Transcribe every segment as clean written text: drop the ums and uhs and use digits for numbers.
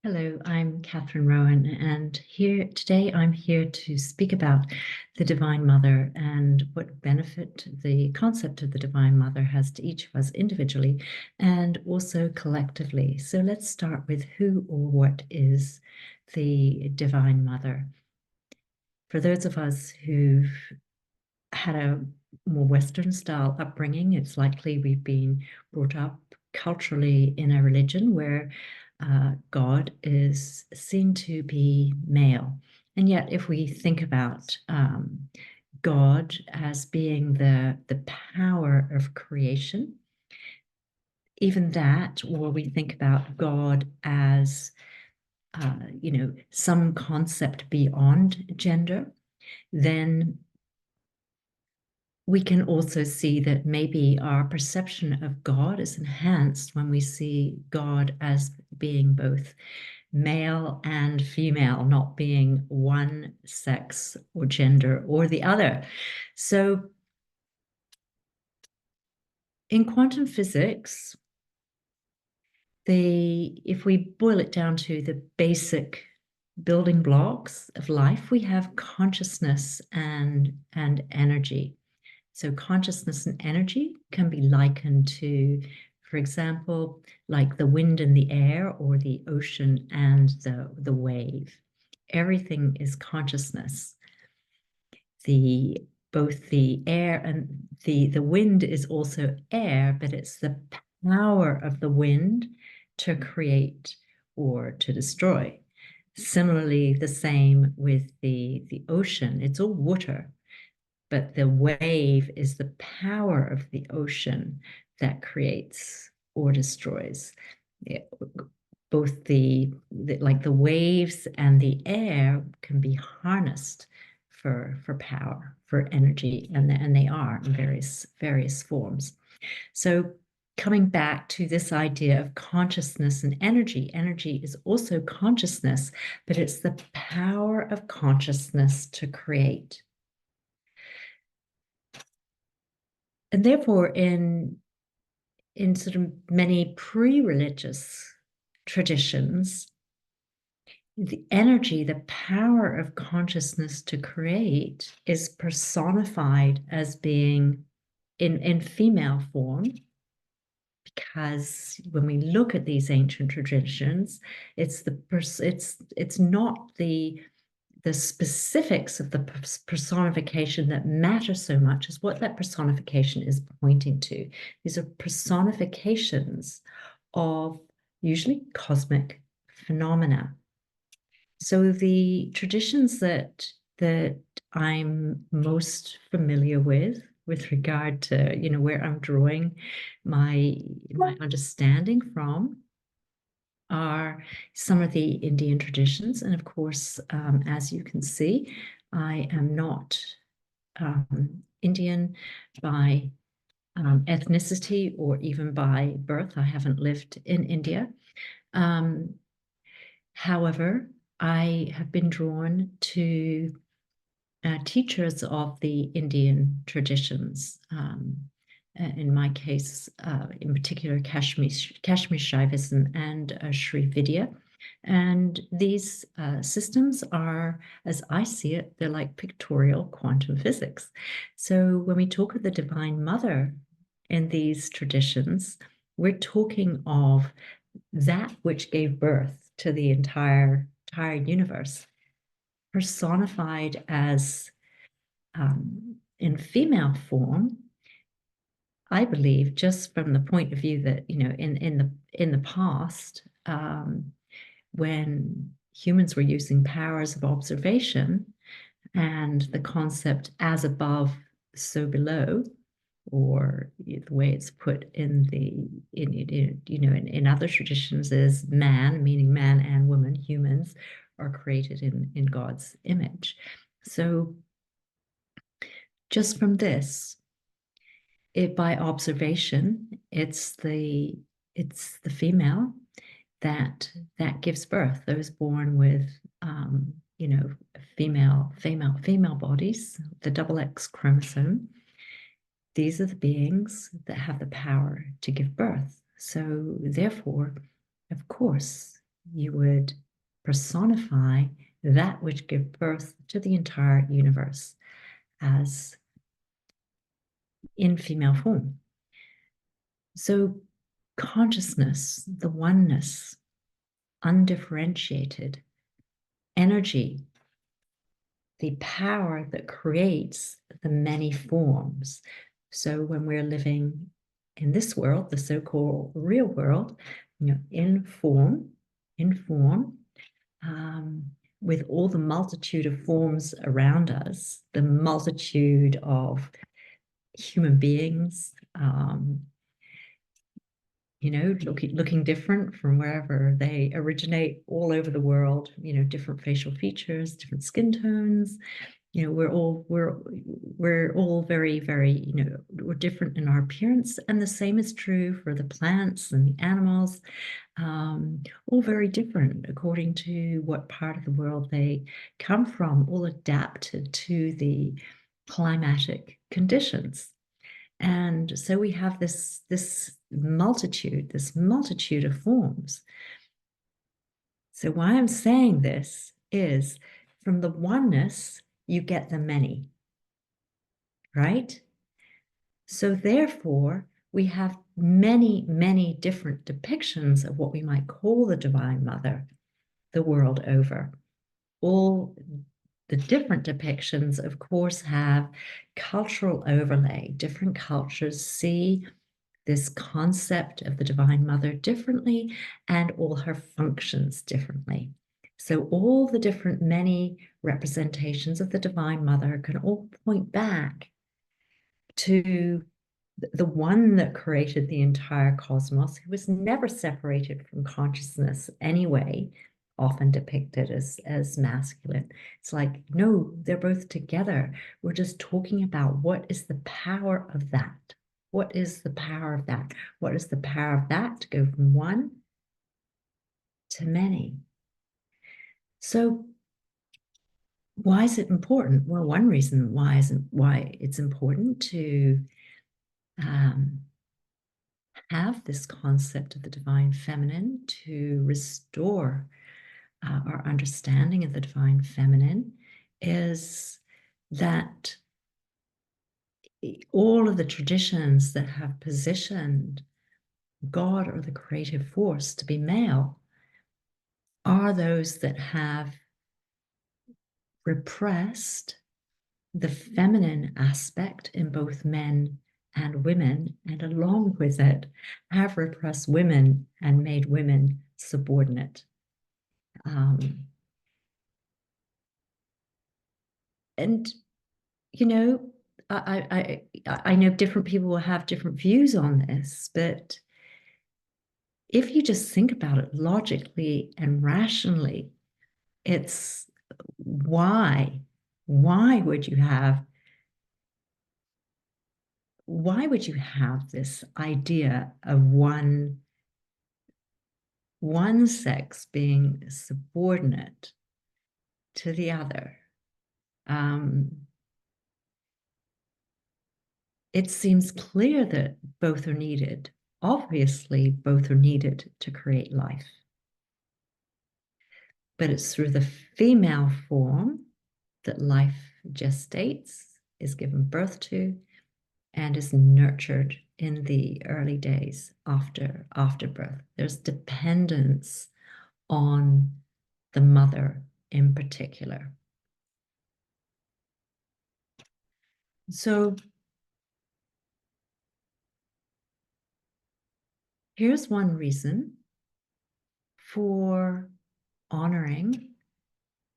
Hello, I'm Catherine Rowan, and I'm here to speak about the Divine Mother and what benefit the concept of the Divine Mother has to each of us individually and also collectively. So let's start with who or what is the Divine Mother. For those of us who've had a more Western style upbringing, it's likely we've been brought up culturally in a religion where God is seen to be male. And yet, if we think about God as being the power of creation, even that, or we think about God as some concept beyond gender, then we can also see that maybe our perception of God is enhanced when we see God as being both male and female, not being one sex or gender or the other. So in quantum physics, if we boil it down to the basic building blocks of life, we have consciousness and energy. So consciousness and energy can be likened to, for example, like the wind and the air or the ocean and the wave. Everything is consciousness. Both the air and the wind is also air, but it's the power of the wind to create or to destroy. Similarly, the same with the ocean. It's all water, but the wave is the power of the ocean that creates or destroys. Both like the waves and the air can be harnessed for power, for energy, and they are in various forms. So coming back to this idea of consciousness and energy, energy is also consciousness, but it's the power of consciousness to create. And therefore, in sort of many pre-religious traditions, the energy, the power of consciousness to create is personified as being in female form, because when we look at these ancient traditions, it's not the specifics of the personification that matter so much as what that personification is pointing to. These are personifications of usually cosmic phenomena. So the traditions that I'm most familiar with regard to, where I'm drawing my understanding from, are some of the Indian traditions. And of course, as you can see, I am not Indian by ethnicity or even by birth. I haven't lived in India. However, I have been drawn to teachers of the Indian traditions. In my case, in particular, Kashmir Shaivism and Sri Vidya. And these systems are, as I see it, they're like pictorial quantum physics. So when we talk of the Divine Mother in these traditions, we're talking of that which gave birth to the entire universe, personified as in female form. I believe, just from the point of view that, in the past, when humans were using powers of observation and the concept as above, so below, or the way it's put in other traditions is man, meaning man and woman, humans are created in God's image. So just from this, by observation, it's the female that gives birth. Those born with female bodies, the double X chromosome. These are the beings that have the power to give birth. So therefore, of course, you would personify that which gave birth to the entire universe as in female form. So consciousness, the oneness, undifferentiated energy, the power that creates the many forms. So when we're living in this world, the so-called real world, in form, with all the multitude of forms around us, the multitude of human beings, looking different from wherever they originate all over the world, different facial features, different skin tones. We're all very, very, we're different in our appearance. And the same is true for the plants and the animals, all very different according to what part of the world they come from, all adapted to the climatic conditions. And so we have this multitude of forms. So why I'm saying this is, from the oneness, you get the many, right? So therefore, we have many, many different depictions of what we might call the Divine Mother the world over. All the different depictions, of course, have cultural overlay. Different cultures see this concept of the Divine Mother differently, and all her functions differently. So all the different many representations of the Divine Mother can all point back to the one that created the entire cosmos, who was never separated from consciousness anyway, often depicted as masculine. It's like, no, they're both together. We're just talking about what is the power of that. What is the power of that? What is the power of that to go from one to many? So why is it important? Well, one reason why it's important to have this concept of the divine feminine, to restore our understanding of the divine feminine, is that all of the traditions that have positioned God or the creative force to be male are those that have repressed the feminine aspect in both men and women, and along with it, have repressed women and made women subordinate. And I know different people will have different views on this, but if you just think about it logically and rationally, it's why would you have this idea of one sex being subordinate to the other? It seems clear that both are needed. Obviously, both are needed to create life. But it's through the female form that life gestates, is given birth to, and is nurtured in the early days after birth. There's dependence on the mother in particular. So here's one reason for honoring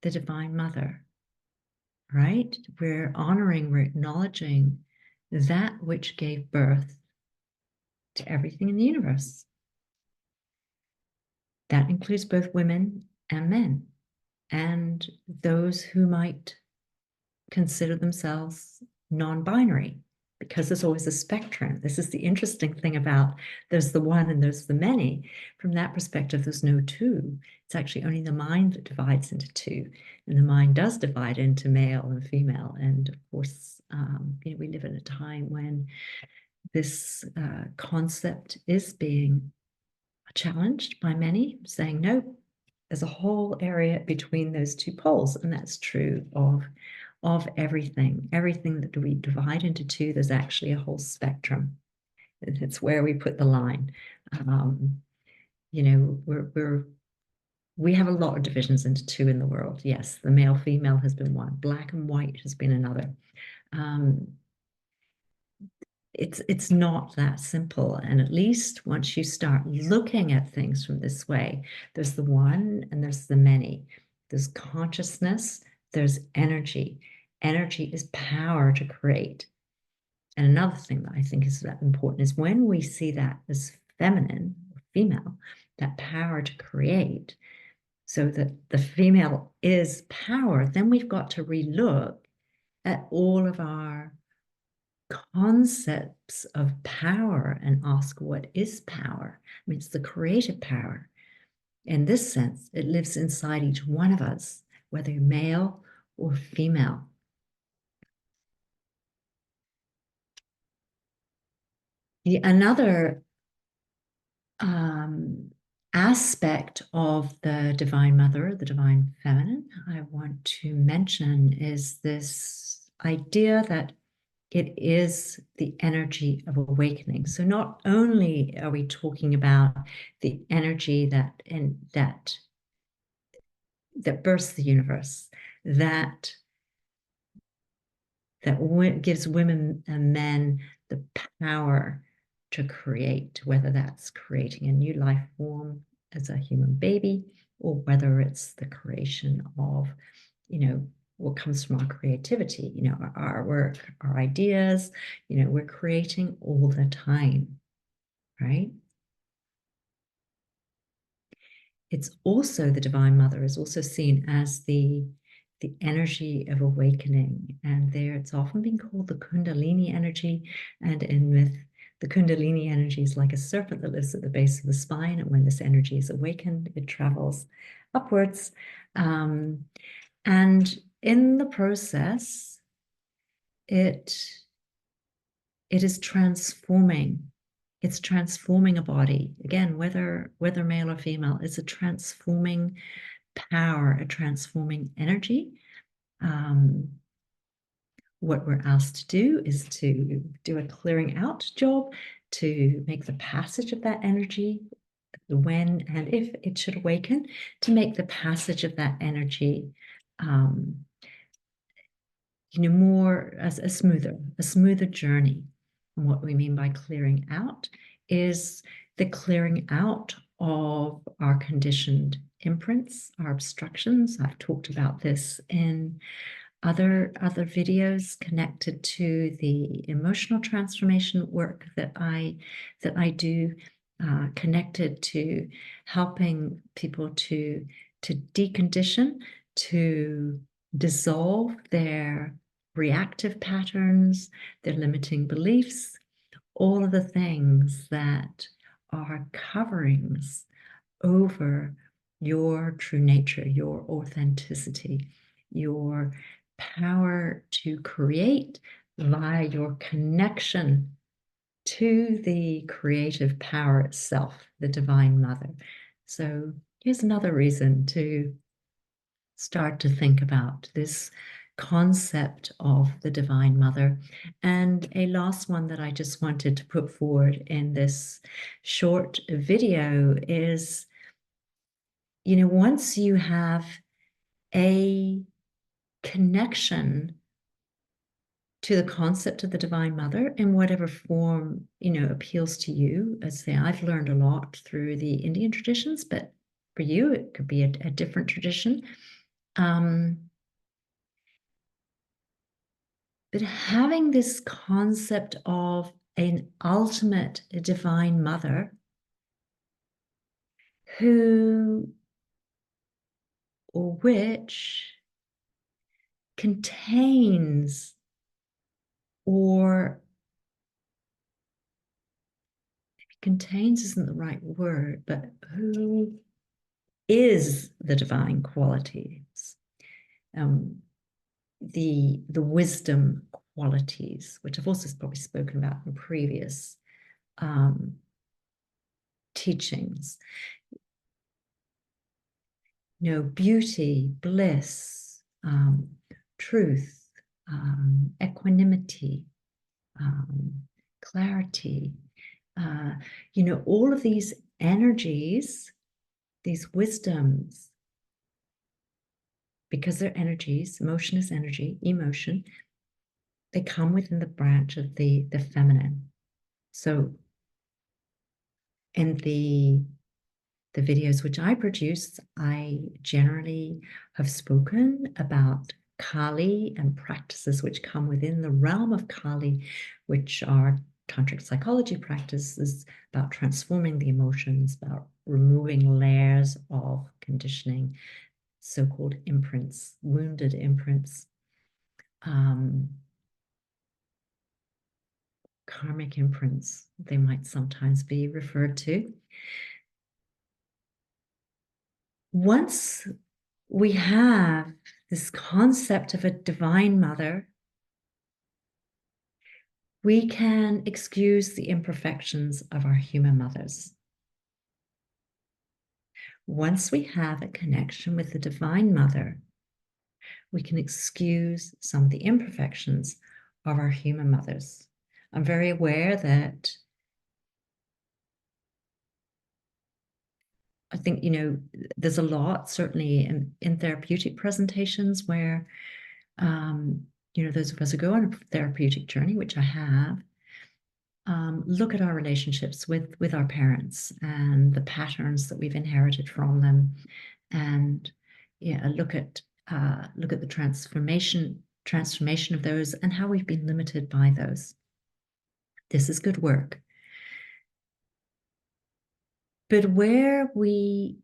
the Divine Mother, right? We're acknowledging that which gave birth to everything in the universe. That includes both women and men, and those who might consider themselves non-binary, because there's always a spectrum. This is the interesting thing about there's the one and there's the many. From that perspective, there's no two. It's actually only the mind that divides into two. And the mind does divide into male and female. And of course, we live in a time when this concept is being challenged by many, saying, no, There's a whole area between those two poles, and that's true of everything. Everything that we divide into two, there's actually a whole spectrum. It's where we put the line. You know, we have a lot of divisions into two in the world. Yes, the male female has been one, black and white has been another. It's not that simple. And at least once you start looking at things from this way, there's the one and there's the many. There's consciousness, there's energy. Energy is power to create. And another thing that I think is that important is when we see that as feminine or female, that power to create, so that the female is power, then we've got to relook at all of our concepts of power and ask, what is power? I mean, it's the creative power. In this sense, it lives inside each one of us, whether you're male or female. Another aspect of the Divine Mother, the Divine Feminine, I want to mention is this idea that it is the energy of awakening. So not only are we talking about the energy that births the universe, that gives women and men the power to create, whether that's creating a new life form as a human baby, or whether it's the creation of, what comes from our creativity, our work, our ideas, we're creating all the time, right? It's also, the Divine Mother is also seen as the energy of awakening. And there it's often been called the Kundalini energy. And in myth, the Kundalini energy is like a serpent that lives at the base of the spine. And when this energy is awakened, it travels upwards. And in the process, it is transforming. It's transforming a body. Again, whether male or female, it's a transforming power, a transforming energy. What we're asked to do is to do a clearing out job, to make the passage of that energy, when and if it should awaken, to make the passage of that energy more as a smoother journey. And what we mean by clearing out is the clearing out of our conditioned imprints, our obstructions. I've talked about this in other videos connected to the emotional transformation work that I do, connected to helping people to decondition, to dissolve their reactive patterns, their limiting beliefs, all of the things that are coverings over your true nature, your authenticity, your power to create via your connection to the creative power itself, the Divine Mother. So here's another reason to start to think about this concept of the Divine Mother. And a last one that I just wanted to put forward in this short video is, once you have a connection to the concept of the Divine Mother in whatever form, appeals to you. As I say, I've learned a lot through the Indian traditions, but for you, it could be a different tradition. But having this concept of an ultimate Divine Mother who or which contains, or contains isn't the right word, but who is the divine qualities, the wisdom qualities, which I've also probably spoken about in previous teachings. beauty, bliss, truth, equanimity, clarity, all of these energies, these wisdoms, because they're energies, emotion is energy, emotion, they come within the branch of the feminine. So in the videos which I produce, I generally have spoken about Kali and practices which come within the realm of Kali, which are tantric psychology practices about transforming the emotions, about removing layers of conditioning, so-called imprints, wounded imprints, karmic imprints, they might sometimes be referred to. Once we have this concept of a divine mother, we can excuse the imperfections of our human mothers. Once we have a connection with the divine mother, we can excuse some of the imperfections of our human mothers. I'm very aware that I think, there's a lot, certainly in therapeutic presentations where, those of us who go on a therapeutic journey, which I have, look at our relationships with our parents and the patterns that we've inherited from them, and look at the transformation of those and how we've been limited by those. This is good work. But where we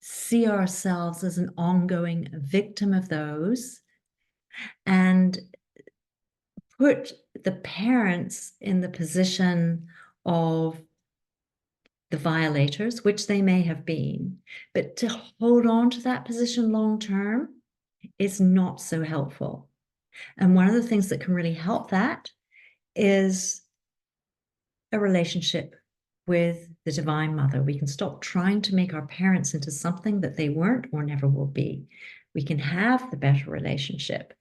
see ourselves as an ongoing victim of those and put the parents in the position of the violators, which they may have been, but to hold on to that position long term is not so helpful. And one of the things that can really help that is a relationship with the Divine Mother. We can stop trying to make our parents into something that they weren't or never will be. We can have the better relationship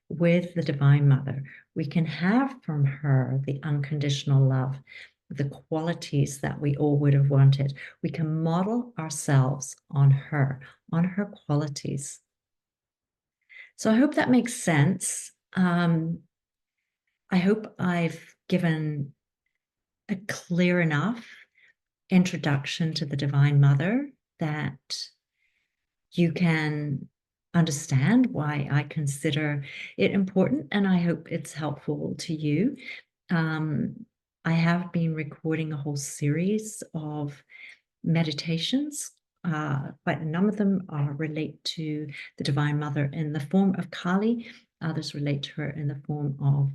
with the Divine Mother. We can have from her the unconditional love, the qualities that we all would have wanted. We can model ourselves on her qualities. So I hope that makes sense. I hope I've given a clear enough introduction to the Divine Mother that you can understand why I consider it important, and I hope it's helpful to you. I have been recording a whole series of meditations. Quite a number of them relate to the Divine Mother in the form of Kali. Others relate to her in the form of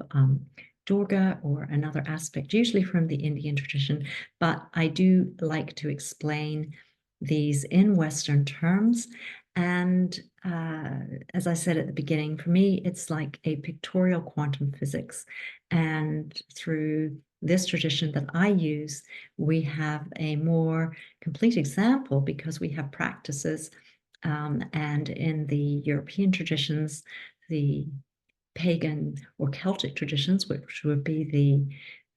Durga or another aspect, usually from the Indian tradition. But I do like to explain these in Western terms. And as I said at the beginning, for me, it's like a pictorial quantum physics. And through this tradition that I use, we have a more complete example because we have practices. And in the European traditions, the pagan or Celtic traditions, which would be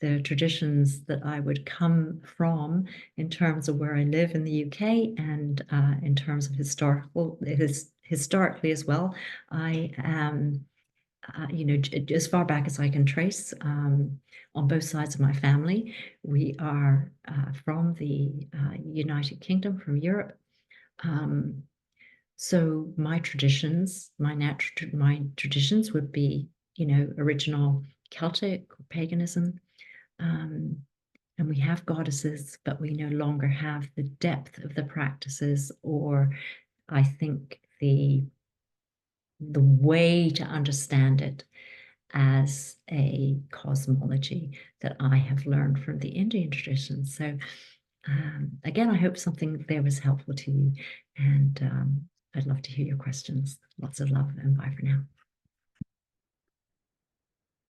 the traditions that I would come from in terms of where I live in the UK, and in terms of historically as well. I am, as far back as I can trace, on both sides of my family, we are from the United Kingdom, from Europe. So my traditions, my traditions would be, original Celtic or paganism. And we have goddesses, but we no longer have the depth of the practices, or I think the way to understand it as a cosmology that I have learned from the Indian tradition. So again, I hope something there was helpful to you, and I'd love to hear your questions. Lots of love, and bye for now.